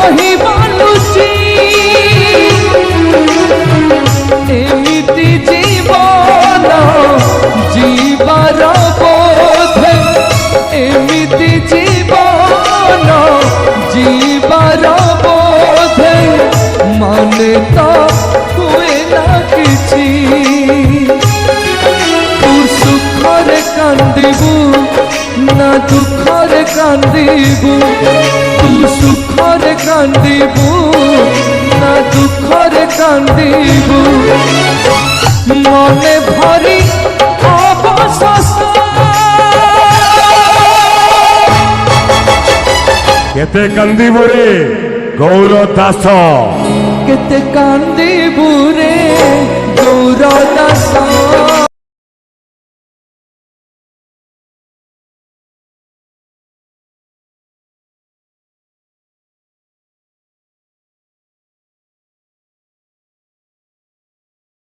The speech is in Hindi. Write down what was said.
रही बालुची एमिति जीवन जीवार बोध एमिति जीवन जीवार बोध माने तो हुए ना किछि तू सुखरे कांदिबू ना दुखरे कांदिबू तू सुखरे कांदिबू ना दुखरे कांदिबू मने भरी अवशोष केते कांदिबू रे गौर दास केते कांदिबू रे गौर दास